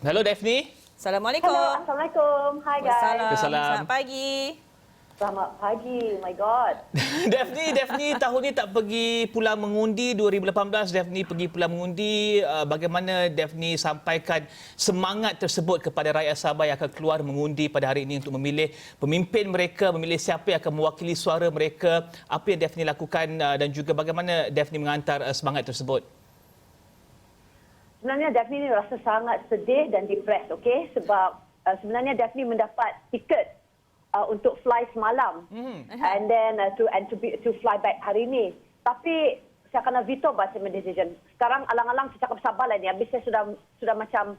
Halo Daphne. Assalamualaikum. Hello, Assalamualaikum. Hi guys. Waalaikumsalam. Salam. Selamat pagi. Selamat pagi. My God. Daphne tahun ni tak pergi pulang mengundi 2018. Daphne pergi pulang mengundi. Bagaimana Daphne sampaikan semangat tersebut kepada rakyat Sabah yang akan keluar mengundi pada hari ini untuk memilih pemimpin mereka, memilih siapa yang akan mewakili suara mereka. Apa yang Daphne lakukan dan juga bagaimana Daphne mengantar semangat tersebut? Sebenarnya Daphne ni rasa sangat sedih dan depressed, okay? Sebab sebenarnya Daphne mendapat tiket untuk fly semalam, and then to fly back hari ini. Tapi saya kena veto bahasa decision. Sekarang alang-alang saya cakap sabarlah ni. Habis saya sudah macam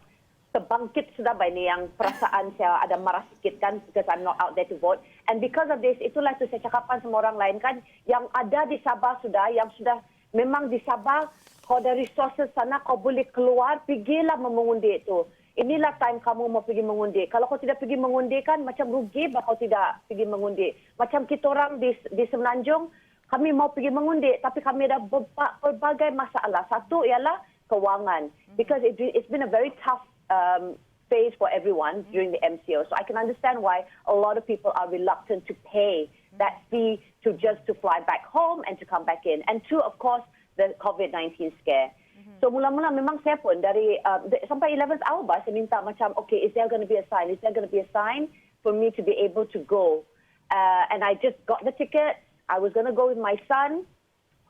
terbangkit sudah ni yang perasaan saya ada marah sikit kan, because I'm not out there to vote. And because of this, itulah tu saya cakapkan semua orang lain kan, yang ada di Sabah yang sudah memang di Sabah. Kau ada resources sana, kau boleh keluar, pergilah mengundi itu. Inilah time kamu mau pergi mengundi. Kalau kau tidak pergi mengundi kan macam rugi kalau kau tidak pergi mengundi. Macam kita orang di Semenanjung, kami mau pergi mengundi tapi kami ada berbagai masalah. Satu ialah kewangan. Because it's been a very tough phase for everyone during the MCO. So I can understand why a lot of people are reluctant to pay that fee to fly back home and to come back in. And two, of course, the COVID-19 scare. So mula-mula memang saya pun dari sampai 11th hour saya minta macam, okay, is there going to be a sign? Is there going to be a sign for me to be able to go? And I just got the ticket. I was going to go with my son,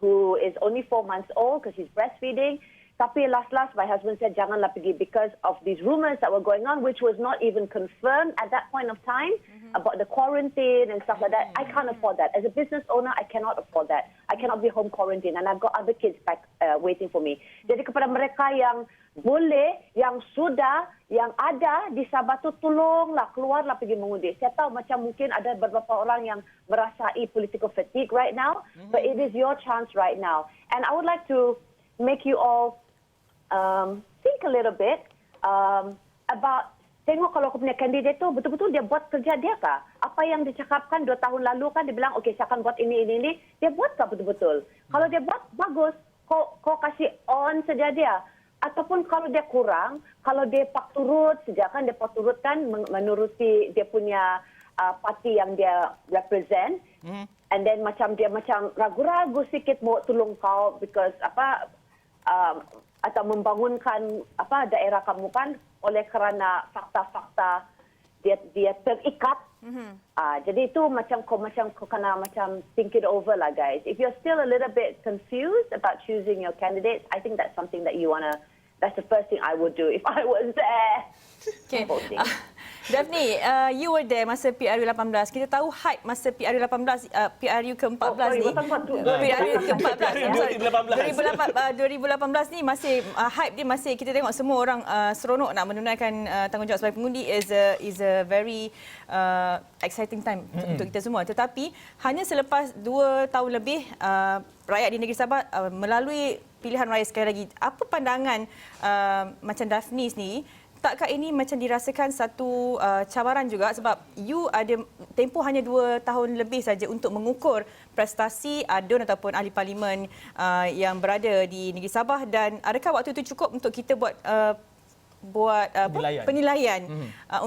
who is only 4 months old because he's breastfeeding. Tapi last my husband said janganlah pergi because of these rumors that were going on, which was not even confirmed at that point of time about the quarantine and stuff like that. I can't afford that. As a business owner, I cannot afford that. I cannot be home quarantine, and I've got other kids back waiting for me. Jadi kepada mereka yang boleh, yang sudah, yang ada di Sabah tu, tolonglah keluarlah pergi mengundi. Saya tahu macam mungkin ada beberapa orang yang merasai political fatigue right now, but it is your chance right now. And I would like to make you all think a little bit about, tengok kalau aku punya kandidat tu betul-betul dia buat kerja dia kah? Apa yang dicakapkan 2 tahun lalu kan dia bilang, okay, saya akan buat ini, dia buat kah betul-betul? Kalau dia buat, bagus. Kau kasih on saja dia. Ataupun kalau dia kurang, kalau dia pak turut saja kan, dia pak turut kan menuruti dia punya parti yang dia represent. And then dia macam ragu-ragu sikit mau tolong kau because atau membangunkan daerah kamu kan oleh kerana fakta-fakta dia terikat. Jadi itu macam kau kena macam think it over lah guys. If you're still a little bit confused about choosing your candidates, I think that's something that that's the first thing I would do if I was there. Okay. Daphne, you were there masa PRU 18. Kita tahu hype masa PRU 18, PRU ke-14 ni. PRU ke-14. 2018 ni masih hype dia masih kita tengok semua orang seronok nak menunaikan tanggungjawab sebagai pengundi is a very exciting time untuk kita semua. Tetapi hanya selepas 2 tahun lebih rakyat di negeri Sabah melalui pilihan raya sekali lagi, apa pandangan macam Daphne ni? Takkah ini macam dirasakan satu cabaran juga sebab you ada tempoh hanya 2 tahun lebih saja untuk mengukur prestasi ADUN ataupun ahli parlimen yang berada di negeri Sabah, dan adakah waktu itu cukup untuk kita buat penilaian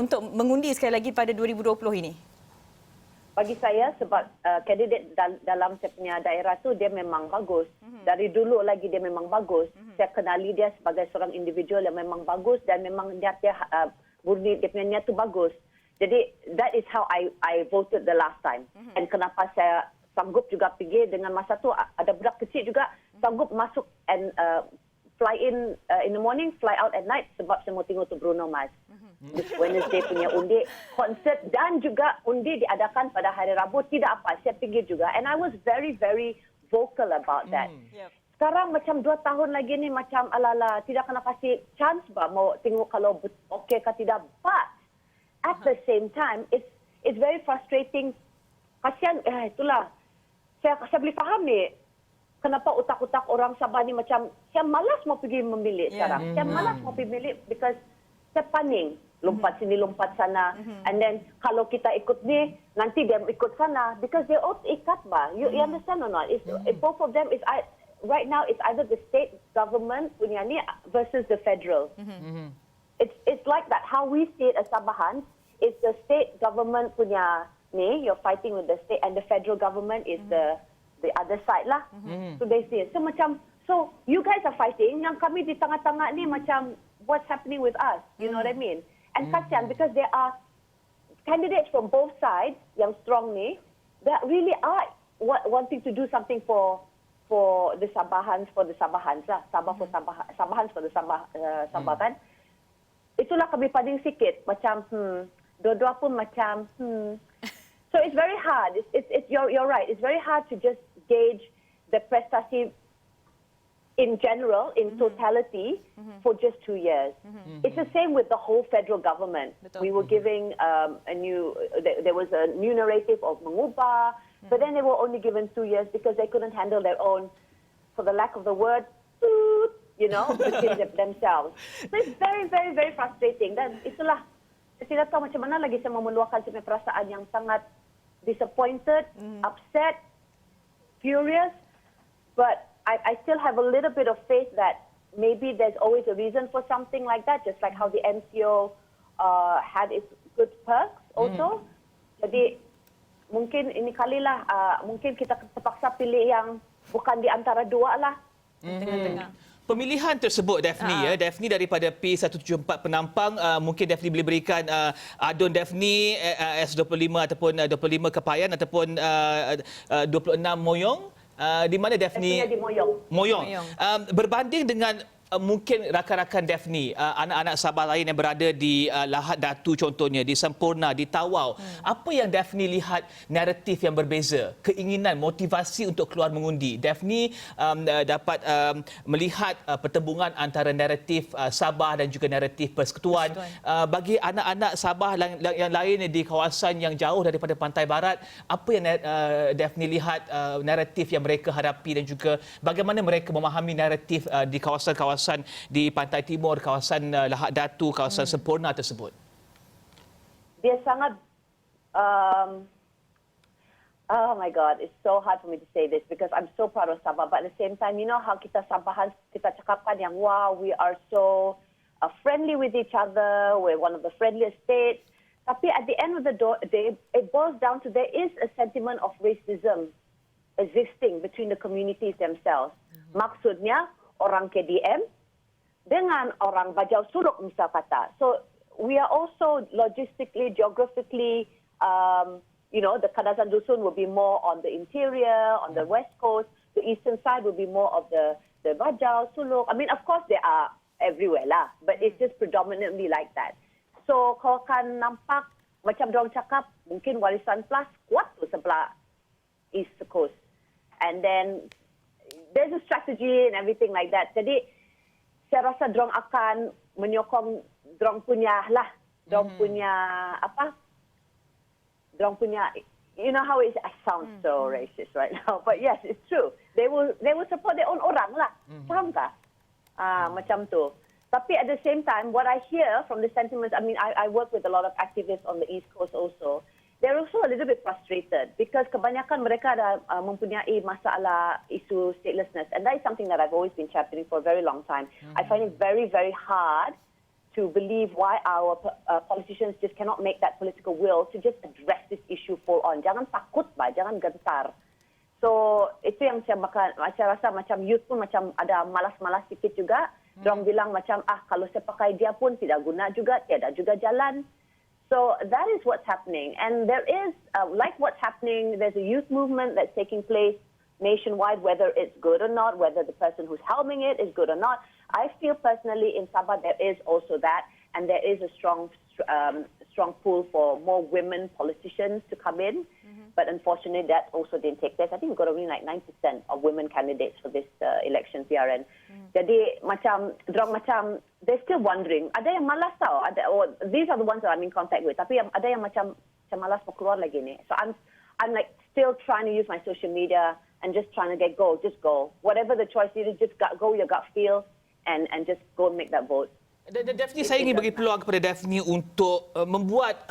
untuk mengundi sekali lagi pada 2020 ini? Bagi saya sebab kandidat dalam saya punya daerah tu dia memang bagus. Dari dulu lagi dia memang bagus. Saya kenali dia sebagai seorang individual yang memang bagus dan memang dia murni dia punya niat tu bagus. Jadi that is how I voted the last time. And kenapa saya sanggup juga pergi dengan masa tu ada budak kecil juga sanggup masuk and fly in the morning, fly out at night sebab saya mau tengok tu Bruno Mars. Wednesday punya undi, konsert dan juga undi diadakan pada hari Rabu. Tidak apa, saya pergi juga. And I was very, very vocal about that. Sekarang macam 2 tahun lagi ni macam ala-ala tidak kena kasih chance bah mau tengok kalau okey ke tidak. But at the same time, it's very frustrating. Kasihan, itulah. Saya boleh faham ni. Kenapa utak-utak orang Sabah ni macam, saya malas mau pergi memilih sekarang. Saya malas mau pergi memilih because saya paning. Lompat sini, lompat sana. And then kalau kita ikut ni, nanti dia ikut sana. Because they all ikat bah. You understand or not? Both of them is right now it's either the state government punya ni versus the federal. it's like that. How we see it as Sabahans is the state government punya ni, you're fighting with the state, and the federal government is the other side lah. So they see it. So you guys are fighting, yang kami di tengah-tengah ni macam what's happening with us? You know what I mean? And kasihan because there are candidates from both sides yang strong ni that really are wanting to do something for the Sabahans lah. Sabahans for the Sabah kan. Itulah kami paling sikit macam dua-dua pun macam So it's very hard. You're right. It's very hard to just gauge the prestasi in general, in totality, for just 2 years. It's the same with the whole federal government. Betul. We were giving there was a new narrative of mengubah, but then they were only given 2 years because they couldn't handle their own, for the lack of the word, between themselves. So it's very, very, very frustrating. Dan itulah, saya tidak tahu macam mana lagi saya memeluahkan sebuah perasaan yang sangat disappointed, upset, furious, but I still have a little bit of faith that maybe there's always a reason for something like that, just like how the MCO had its good perks also. Jadi mungkin ini kalilah, mungkin kita terpaksa pilih yang bukan di antara dua lah. Tengah-tengah. Pemilihan tersebut, Daphne, Daphne daripada P174 Penampang, mungkin Daphne boleh berikan adun Daphne S25 ataupun 25 Kepayan ataupun 26 Moyong. Di mana Daphne? Di Moyong. Moyong. Berbanding dengan mungkin rakan-rakan Daphne, anak-anak Sabah lain yang berada di Lahad Datu contohnya, di Sempurna, di Tawau. Apa yang Daphne lihat naratif yang berbeza, keinginan, motivasi untuk keluar mengundi? Daphne dapat melihat pertembungan antara naratif Sabah dan juga naratif Persekutuan. Bagi anak-anak Sabah yang lain di kawasan yang jauh daripada pantai barat, apa yang Daphne lihat naratif yang mereka hadapi dan juga bagaimana mereka memahami naratif di kawasan di Pantai Timur, kawasan Lahad Datu, kawasan Sempurna tersebut? Dia sangat, oh my God, it's so hard for me to say this because I'm so proud of Sabah, but at the same time, you know how kita Sabahan, kita cakapkan yang wow, we are so friendly with each other, we're one of the friendliest states. Tapi at the end of the day, it boils down to there is a sentiment of racism existing between the communities themselves. Maksudnya, orang KDM dengan orang Bajau Suluk misal kata. So we are also logistically, geographically, the Kadazan Dusun will be more on the interior, on the west coast. The eastern side will be more of the Bajau Suluk. I mean, of course, they are everywhere lah, but it's just predominantly like that. So kalau kan nampak macam dorang cakap, mungkin Warisan Plus kuat tu sebelah east coast. And then there's a strategy and everything like that. Jadi saya rasa dorang akan menyokong dorang punya you know how it sounds so racist right now, but yes, it's true. They will support their own orang lah. Faham tak? Macam tu. Tapi at the same time, what I hear from the sentiments, I mean, I work with a lot of activists on the East Coast also. They're also a little bit frustrated because kebanyakan mereka ada mempunyai masalah isu statelessness, and that is something that I've always been championing for a very long time. I find it very, very hard to believe why our politicians just cannot make that political will to just address this issue full on. Jangan takut, jangan gentar. So itu yang saya rasa macam youth pun macam ada malas-malas sikit juga. Dorang bilang macam kalau saya pakai dia pun tidak guna juga, tiada juga jalan. So that is what's happening. And there is, like what's happening, there's a youth movement that's taking place nationwide, whether it's good or not, whether the person who's helming it is good or not. I feel personally in Sabah there is also that, and there is a strong pull for more women politicians to come in. But unfortunately, that also didn't take place. I think we've got only like 9% of women candidates for this election PRN. Jadi dorang macam, they're still wondering. Ada yang malas tau. These are the ones that I'm in contact with. Tapi ada yang macam malas mau keluar lagi ni. So I'm like still trying to use my social media and just trying to just go. Whatever the choice is, just go your gut feel and just go and make that vote. Dan Daphne, saya ingin bagi peluang kepada Daphne untuk membuat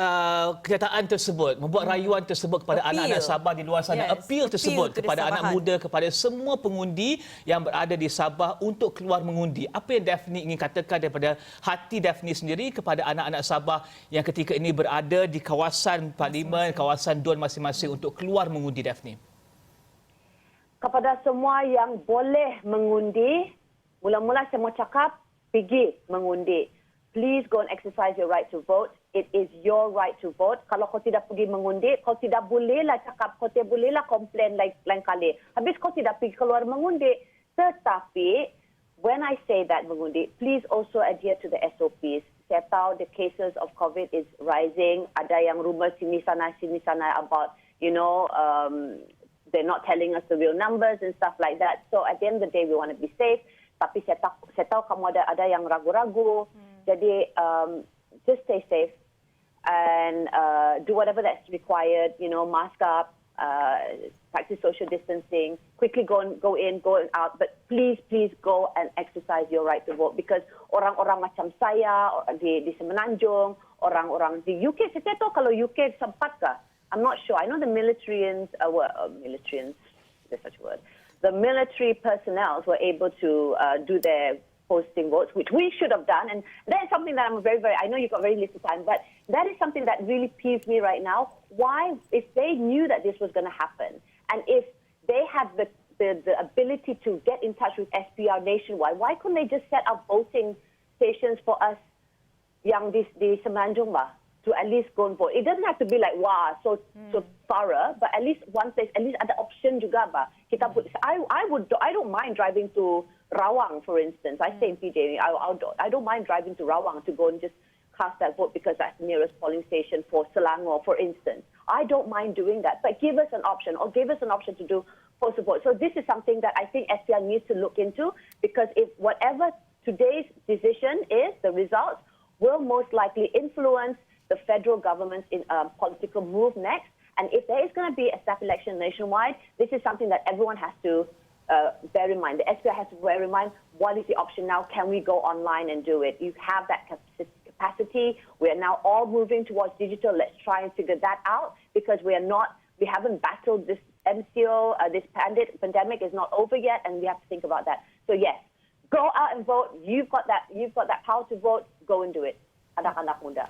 kenyataan tersebut, membuat rayuan tersebut kepada anak-anak Sabah di luar sana. Appeal tersebut kepada anak muda, kepada semua pengundi yang berada di Sabah untuk keluar mengundi. Apa yang Daphne ingin katakan daripada hati Daphne sendiri kepada anak-anak Sabah yang ketika ini berada di kawasan Parlimen, kawasan DUN masing-masing untuk keluar mengundi, Daphne? Kepada semua yang boleh mengundi, mula-mula saya mau cakap, pergi mengundi. Please go and exercise your right to vote. It is your right to vote. Kalau kau tidak pergi mengundi, kau tidak bolehlah cakap, kau tidak bolehlah komplain lain kali. Habis kau tidak pergi keluar mengundi. Tetapi, when I say that mengundi, please also adhere to the SOPs. Saya tahu the cases of COVID is rising. Ada yang rumor sini sana about, they're not telling us the real numbers and stuff like that. So at the end of the day, we want to be safe. Tapi saya tahu kamu ada yang ragu-ragu. Jadi just stay safe and do whatever that's required. Mask up, practice social distancing. Quickly go in, go out. But please go and exercise your right to vote because orang-orang macam saya di Semenanjung, orang-orang di UK. Saya tahu kalau UK sempat kah? I'm not sure. I know the militarians, there's such a word. The military personnel were able to do their posting votes, which we should have done. And that is something that I'm I know you've got very little time, but that is something that really peeves me right now. Why, if they knew that this was going to happen, and if they had the ability to get in touch with SPR nationwide, why couldn't they just set up voting stations for us yang di Semenanjung lah? To at least go and vote. It doesn't have to be like, wow, so thorough, but at least one place, at least ada option juga ba. I don't mind driving to Rawang, for instance. I stay in PJ. I don't mind driving to Rawang to go and just cast that vote because that's the nearest polling station for Selangor, for instance. I don't mind doing that, but give us an option or give us an option to do postal vote. So this is something that I think SPR needs to look into because if whatever today's decision is, the results will most likely influence the federal government's political move next. And if there is going to be a snap election nationwide, this is something that everyone has to bear in mind. The SPR has to bear in mind, what is the option now? Can we go online and do it? You have that capacity. We are now all moving towards digital. Let's try and figure that out because we haven't battled this MCO. This pandemic is not over yet, and we have to think about that. So yes, go out and vote. You've got that power to vote. Go and do it. Anak-anak muda.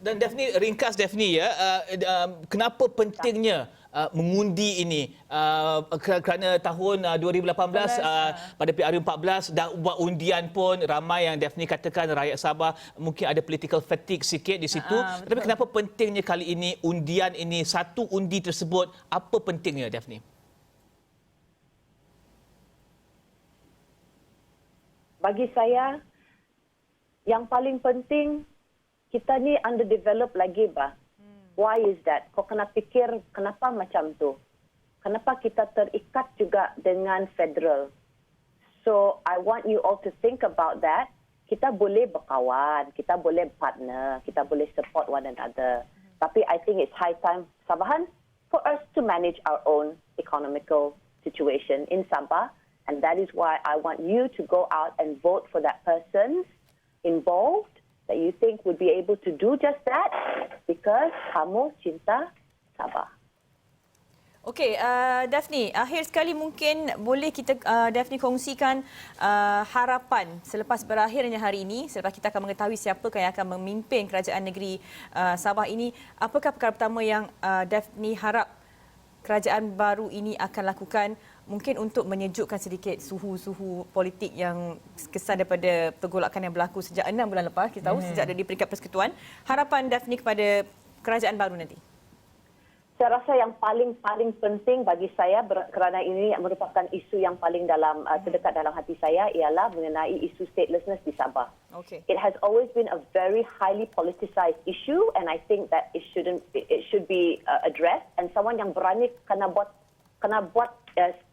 Dan Daphne, ringkas Daphne ya, kenapa pentingnya mengundi ini? Kerana tahun 2018 pada PRU 14 dah buat undian pun ramai yang Daphne katakan rakyat Sabah mungkin ada political fatigue sikit di situ. Tapi kenapa pentingnya kali ini undian ini, satu undi tersebut, apa pentingnya Daphne? Bagi saya yang paling penting kita ni underdeveloped lagi bah. Why is that? Kau kena fikir kenapa macam tu? Kenapa kita terikat juga dengan federal? So I want you all to think about that. Kita boleh berkawan, kita boleh partner, kita boleh support one another. Tapi I think it's high time Sabahan for us to manage our own economical situation in Sabah, and that is why I want you to go out and vote for that person involved that you think would be able to do just that because kamu cinta Sabah. Okey, Daphne, akhir sekali mungkin boleh kita Daphne kongsikan harapan selepas berakhirnya hari ini, selepas kita akan mengetahui siapakah yang akan memimpin kerajaan negeri Sabah ini, apakah perkara pertama yang Daphne harap kerajaan baru ini akan lakukan mungkin untuk menyejukkan sedikit suhu politik yang kesan daripada pergolakan yang berlaku sejak 6 bulan lepas, kita tahu sejak ada di peringkat persekutuan. Harapan Daphne kepada kerajaan baru nanti? Saya rasa yang paling penting bagi saya kerana ini merupakan isu yang paling terdekat dalam hati saya ialah mengenai isu statelessness di Sabah. Okay. It has always been a very highly politicized issue and I think that it should be addressed and someone yang berani kena buat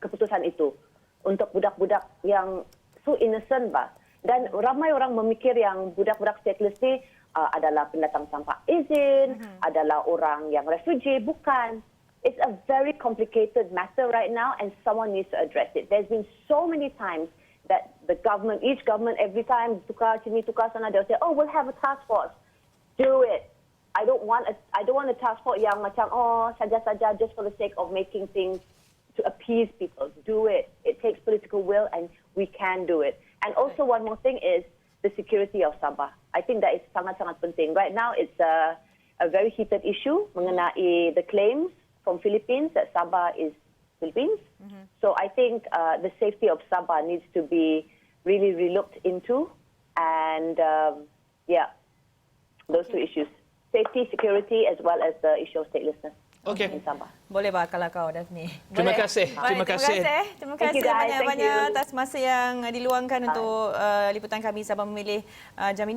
keputusan itu untuk budak-budak yang so innocent bah. Dan ramai orang memikir yang budak-budak stateless ni adalah pendatang tanpa izin, adalah orang yang refugee. Bukan. It's a very complicated matter right now and someone needs to address it. There's been so many times that the government, each government, every time tukar sini tukar sana, they'll say, oh, we'll have a task force. Do it. I don't want a task force yang macam saja-saja just for the sake of making things to appease people. Do it. It takes political will, and we can do it. And also one more thing is the security of Sabah. I think that is sangat-sangat penting. Right now, it's a very heated issue mengenai the claims from Philippines that Sabah is Philippines. So I think the safety of Sabah needs to be really looked into, and those two issues: safety, security, as well as the issue of statelessness Okey. in Sabah. Boleh bakal kau, Daphne. Terima Boleh? kasih. Baik, Terima kasih. Terima Thank you, kasih guys. banyak-banyak Thank you. atas masa yang diluangkan untuk liputan kami Sabah Memilih jam ini.